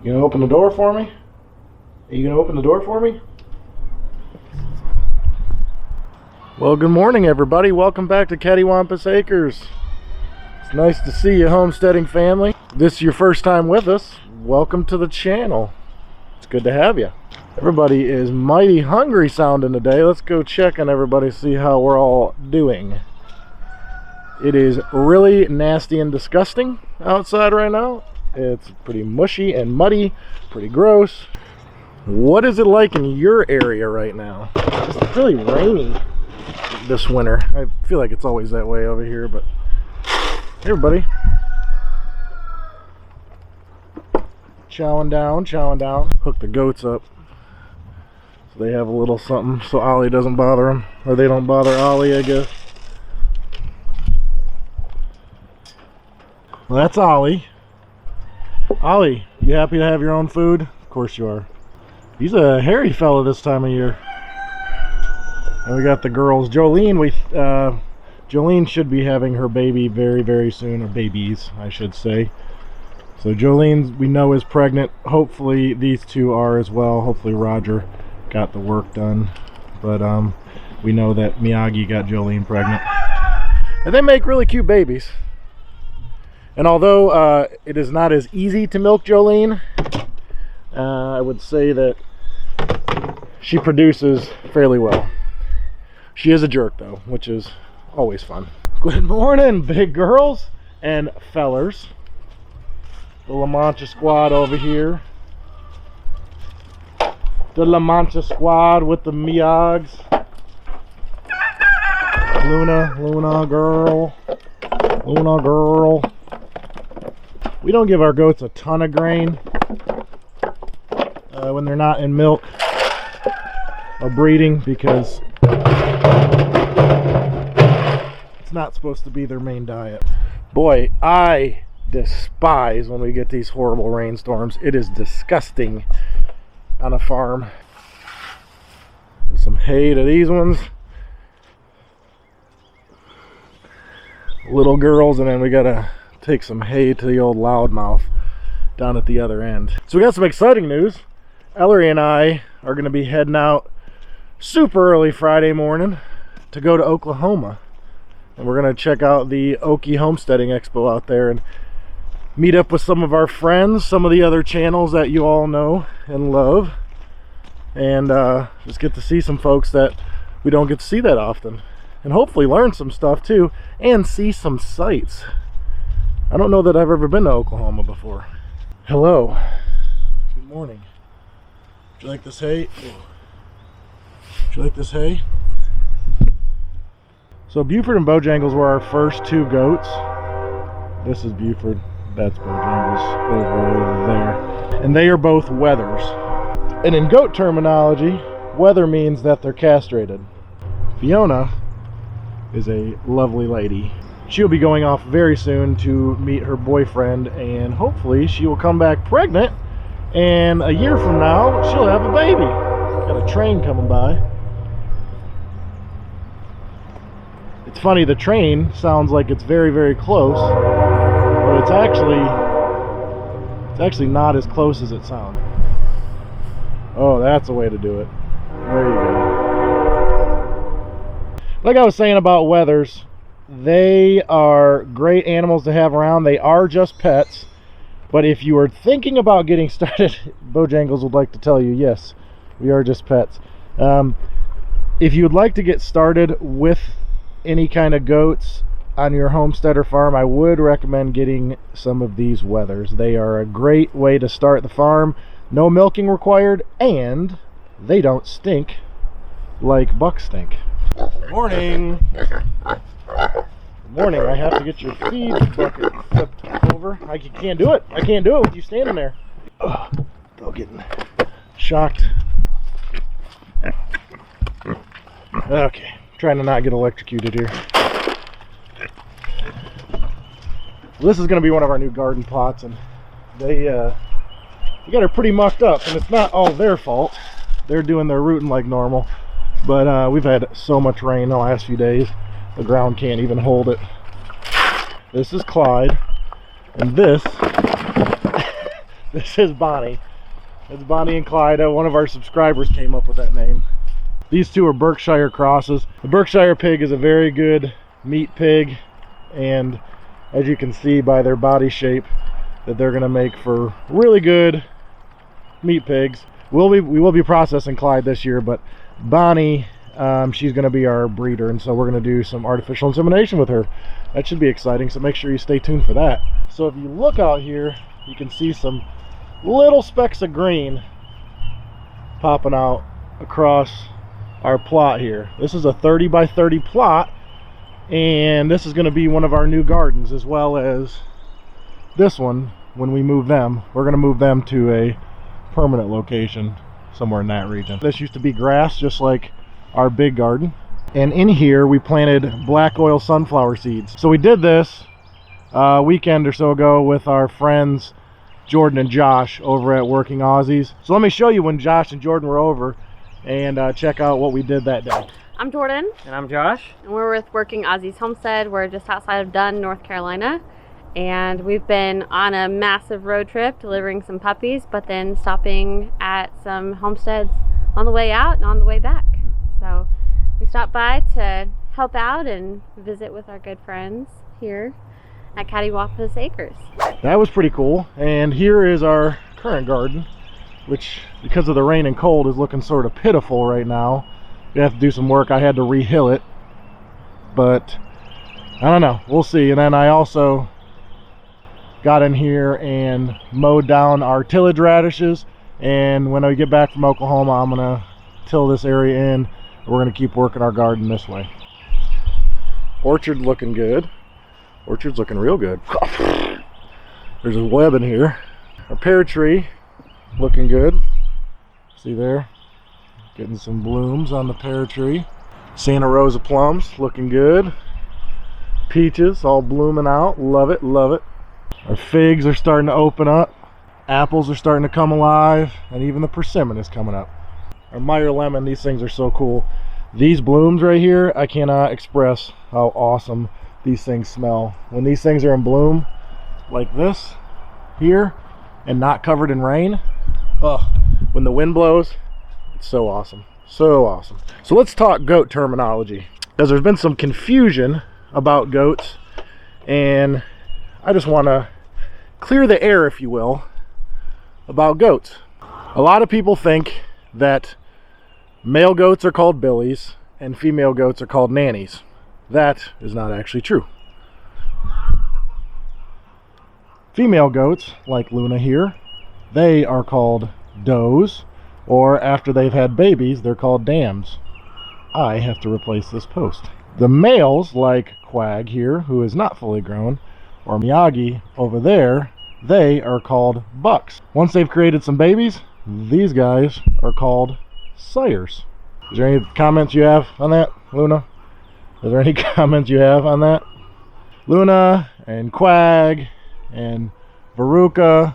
You gonna open the door for me? Are you gonna open the door for me? Well, good morning, everybody. Welcome back to Cattywampus Acres. It's nice to see you, homesteading family. If this is your first time with us, welcome to the channel. It's good to have you. Everybody is mighty hungry sounding today. Let's go check on everybody, see how we're all doing. It is really nasty and disgusting outside right now. It's pretty mushy and muddy, pretty gross. What is it like in your area right now? It's really rainy this winter. I feel like it's always that way over here, but hey, everybody. Chowing down. Hook the goats up so they have a little something so Ollie doesn't bother them, or they don't bother Ollie, I guess. Well, that's Ollie. Ollie, you happy to have your own food? Of course you are. He's a hairy fella this time of year. And we got the girls. Jolene, Jolene should be having her baby very, very soon, or babies, I should say. So Jolene, we know, is pregnant. Hopefully these two are as well. Hopefully Roger got the work done. But we know that Miyagi got Jolene pregnant. And they make really cute babies. And although it is not as easy to milk Jolene, I would say that she produces fairly well. She is a jerk though, which is always fun. Good morning, big girls and fellers. The La Mancha squad over here. The La Mancha squad with the Miags. Luna girl. We don't give our goats a ton of grain when they're not in milk or breeding, because it's not supposed to be their main diet. Boy, I despise when we get these horrible rainstorms. It is disgusting on a farm. There's some hay to these ones. Little girls, and then we gotta take some hay to the old loudmouth down at the other end. So we got some exciting news. Ellory and I are going to be heading out super early Friday morning to go to Oklahoma, and we're going to check out the Okie Homesteading Expo out there and meet up with some of our friends, some of the other channels that you all know and love, and just get to see some folks that we don't get to see that often, and hopefully learn some stuff too and see some sights. I don't know that I've ever been to Oklahoma before. Hello. Good morning. Would you like this hay? Would you like this hay? So Buford and Bojangles were our first two goats. This is Buford. That's Bojangles over there. And they are both wethers. And in goat terminology, wether means that they're castrated. Fiona is a lovely lady. She'll be going off very soon to meet her boyfriend, and hopefully she will come back pregnant, and a year from now she'll have a baby. Got a train coming by. It's funny, the train sounds like it's very, very close, but it's actually not as close as it sounds. Oh, that's a way to do it. There you go. Like I was saying about wethers, they are great animals to have around. They are just pets, but if you are thinking about getting started, Bojangles would like to tell you, yes, we are just pets. If you would like to get started with any kind of goats on your homestead or farm, I would recommend getting some of these wethers. They are a great way to start the farm. No milking required, and they don't stink like bucks stink. Good morning. Morning. I have to get your feed bucket flipped over. I can't do it. I can't do it with you standing there. Still getting shocked. Okay, trying to not get electrocuted here. This is going to be one of our new garden plots, and they got her pretty mucked up, and it's not all their fault. They're doing their rooting like normal, but we've had so much rain the last few days. The ground can't even hold it. This is Clyde, and this This is Bonnie. It's Bonnie and Clyde. One of our subscribers came up with that name. These two are Berkshire crosses. The Berkshire pig is a very good meat pig, and as you can see by their body shape, that they're going to make for really good meat pigs. We will be processing Clyde this year, but Bonnie, she's going to be our breeder, and so we're going to do some artificial insemination with her. That should be exciting, so make sure you stay tuned for that. So if you look out here, you can see some little specks of green popping out across our plot here. This is a 30 by 30 plot, and this is going to be one of our new gardens, as well as this one. When we move them, we're going to move them to a permanent location somewhere in that region. This used to be grass, just like our big garden, and in here we planted black oil sunflower seeds. So we did this a weekend or so ago with our friends Jordan and Josh over at Working Aussies. So let me show you when Josh and Jordan were over and check out what we did that day. I'm Jordan. And I'm Josh. And we're with Working Aussies Homestead. We're just outside of Dunn, North Carolina. And we've been on a massive road trip delivering some puppies, but then stopping at some homesteads on the way out and on the way back. So we stopped by to help out and visit with our good friends here at Cattywampus Acres. That was pretty cool. And here is our current garden, which because of the rain and cold is looking sort of pitiful right now. We have to do some work. I had to re-hill it, but I don't know, we'll see. And then I also got in here and mowed down our tillage radishes, and when I get back from Oklahoma, I'm gonna till this area in. We're gonna keep working our garden this way. Orchard looking good. Orchard's looking real good. There's a web in here. Our pear tree looking good. See there? Getting some blooms on the pear tree. Santa Rosa plums looking good. Peaches all blooming out. Love it, love it. Our figs are starting to open up. Apples are starting to come alive. And even the persimmon is coming up. Our Meyer lemon, these things are so cool. These blooms right here, I cannot express how awesome these things smell. When these things are in bloom, like this here, and not covered in rain, oh, when the wind blows, it's so awesome. So awesome. So let's talk goat terminology, because there's been some confusion about goats, and I just want to clear the air, if you will, about goats. A lot of people think that male goats are called billies and female goats are called nannies. That is not actually true. Female goats, like Luna here, they are called does, or after they've had babies, they're called dams. I have to replace this post. The males, like Quag here, who is not fully grown, or Miyagi over there, they are called bucks. Once they've created some babies, these guys are called sires. Is there any comments you have on that, Luna? Is there any comments you have on that? Luna and Quag and Veruca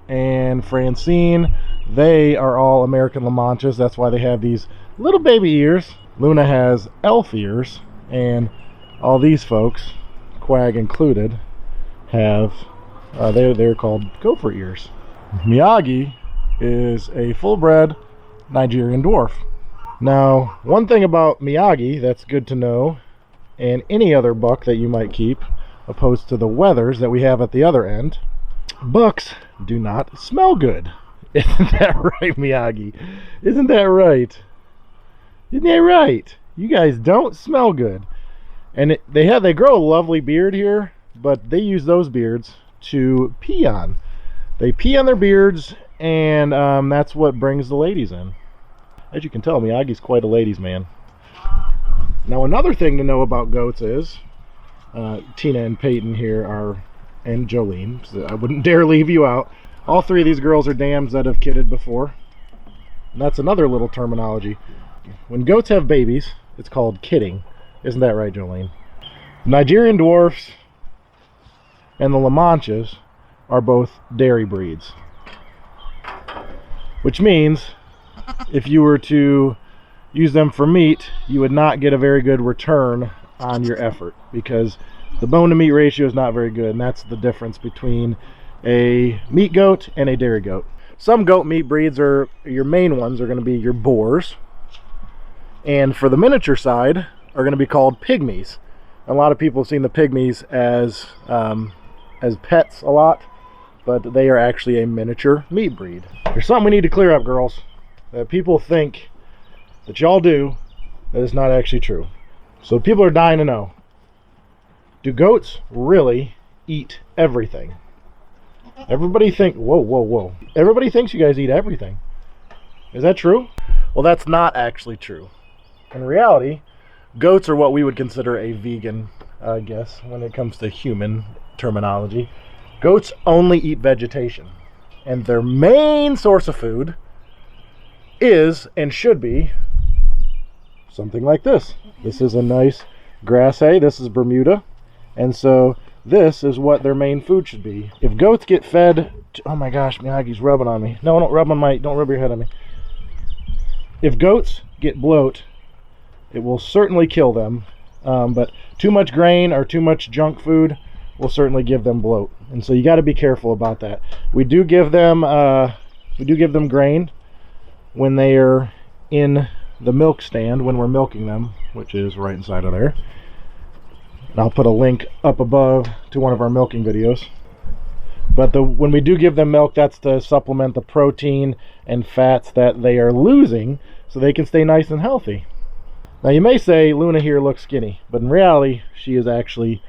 and Francine, they are all American La Manchas. That's why they have these little baby ears. Luna has elf ears, and all these folks, Quag included, have they're called gopher ears. Miyagi is a full-bred Nigerian dwarf. Now, one thing about Miyagi that's good to know, and any other buck that you might keep, opposed to the wethers that we have at the other end, bucks do not smell good. Isn't that right, Miyagi? Isn't that right? Isn't that right? You guys don't smell good. And they grow a lovely beard here, but they use those beards to pee on. They pee on their beards, and that's what brings the ladies in. As you can tell, Miyagi's quite a ladies' man. Now, another thing to know about goats is Tina and Peyton here are, and Jolene, so I wouldn't dare leave you out. All three of these girls are dams that have kidded before. And that's another little terminology. When goats have babies, it's called kidding. Isn't that right, Jolene? Nigerian dwarfs and the La Manchas are both dairy breeds. Which means if you were to use them for meat, you would not get a very good return on your effort, because the bone to meat ratio is not very good, and that's the difference between a meat goat and a dairy goat. Some goat meat breeds are your main ones are going to be your boars, and for the miniature side are going to be called pygmies. A lot of people have seen the pygmies as pets a lot, but they are actually a miniature meat breed. There's something we need to clear up, girls, that people think that y'all do that is not actually true. So people are dying to know, do goats really eat everything? Everybody whoa. Everybody thinks you guys eat everything. Is that true? Well, that's not actually true. In reality, goats are what we would consider a vegan, I guess, when it comes to human terminology. Goats only eat vegetation, and their main source of food is and should be something like this. This is a nice grass hay. This is Bermuda, and so this is what their main food should be. If goats get fed, oh my gosh, Miyagi's rubbing on me. No, don't rub your head on me. If goats get bloat, it will certainly kill them. But too much grain or too much junk food will certainly give them bloat, and so you got to be careful about that. We do give them grain when they are in the milk stand when we're milking them, which is right inside of there. And I'll put a link up above to one of our milking videos. But when we do give them milk, that's to supplement the protein and fats that they are losing so they can stay nice and healthy. Now you may say Luna here looks skinny, but in reality she is actually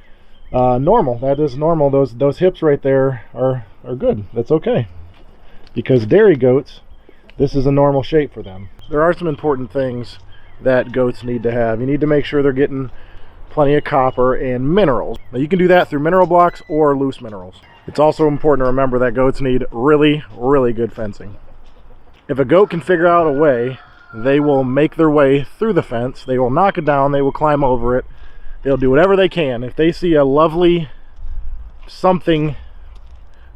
normal. That is normal. Those hips right there are good. That's okay, because dairy goats, this is a normal shape for them. There are some important things that goats need to have. You need to make sure they're getting plenty of copper and minerals. Now you can do that through mineral blocks or loose minerals. It's also important to remember that goats need really good fencing. If a goat can figure out a way, they will make their way through the fence. They will knock it down. They will climb over it. They'll do whatever they can. If they see a lovely something,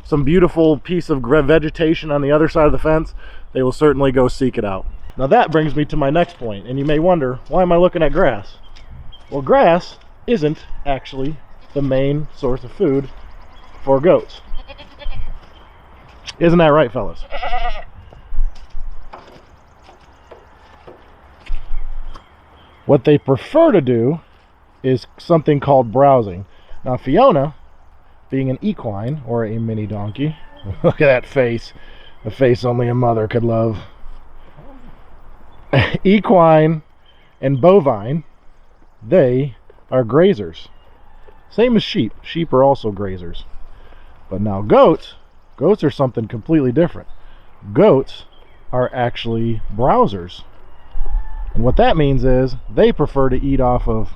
some beautiful piece of vegetation on the other side of the fence, they will certainly go seek it out. Now that brings me to my next point, and you may wonder, why am I looking at grass? Well, grass isn't actually the main source of food for goats. Isn't that right, fellas? What they prefer to do is something called browsing. Now Fiona, being an equine or a mini donkey, look at that face, a face only a mother could love. Equine and bovine, they are grazers. Same as sheep. Sheep are also grazers. But now goats are something completely different. Goats are actually browsers. And what that means is they prefer to eat off of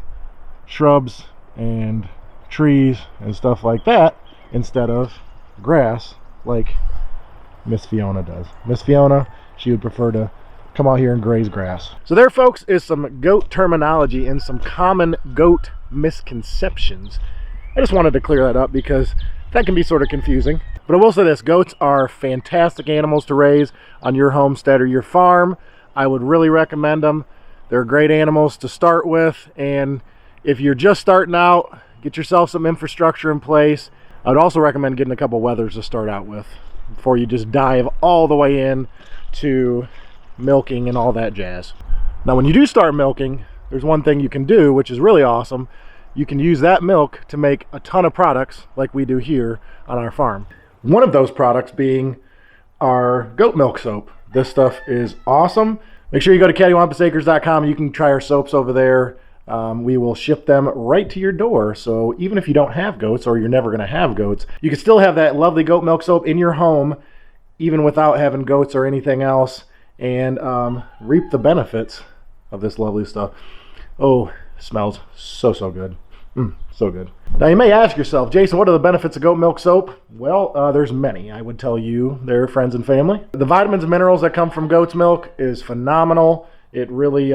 shrubs and trees and stuff like that instead of grass like Miss Fiona does. Miss Fiona, she would prefer to come out here and graze grass. So there, folks, is some goat terminology and some common goat misconceptions. I just wanted to clear that up because that can be sort of confusing. But I will say this, goats are fantastic animals to raise on your homestead or your farm. I would really recommend them. They're great animals to start with, and if you're just starting out, get yourself some infrastructure in place. I would also recommend getting a couple wethers to start out with before you just dive all the way in to milking and all that jazz. Now when you do start milking, there's one thing you can do which is really awesome. You can use that milk to make a ton of products like we do here on our farm. One of those products being our goat milk soap. This stuff is awesome. Make sure you go to cattywampusacres.com. You can try our soaps over there. We will ship them right to your door. So even if you don't have goats or you're never going to have goats, you can still have that lovely goat milk soap in your home even without having goats or anything else, and reap the benefits of this lovely stuff. Oh, it smells so good. So good. Now you may ask yourself, Jason, what are the benefits of goat milk soap? Well, there's many. I would tell you they're friends and family. The vitamins and minerals that come from goat's milk is phenomenal. It really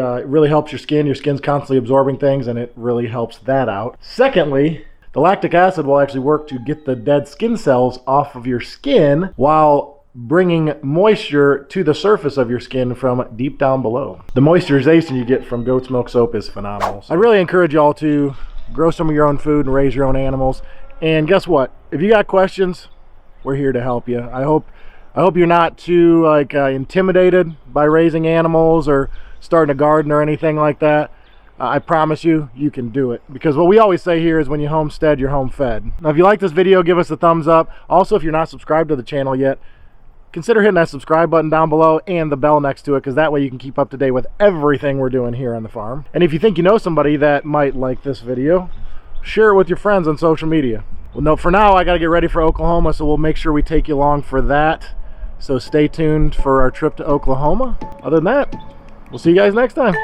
helps your skin. Your skin's constantly absorbing things, and it really helps that out. Secondly, the lactic acid will actually work to get the dead skin cells off of your skin while bringing moisture to the surface of your skin from deep down below. The moisturization you get from goat's milk soap is phenomenal. I really encourage y'all to grow some of your own food and raise your own animals. And guess what? If you got questions, we're here to help you. I hope you're not too like intimidated by raising animals or starting a garden or anything like that. I promise you can do it, because what we always say here is when you homestead, you're home fed. Now if you like this video, give us a thumbs up. Also, if you're not subscribed to the channel yet, consider hitting that subscribe button down below and the bell next to it, because that way you can keep up to date with everything we're doing here on the farm. And if you think you know somebody that might like this video, share it with your friends on social media. Well, no, for now I got to get ready for Oklahoma, so we'll make sure we take you along for that. So stay tuned for our trip to Oklahoma. Other than that, we'll see you guys next time.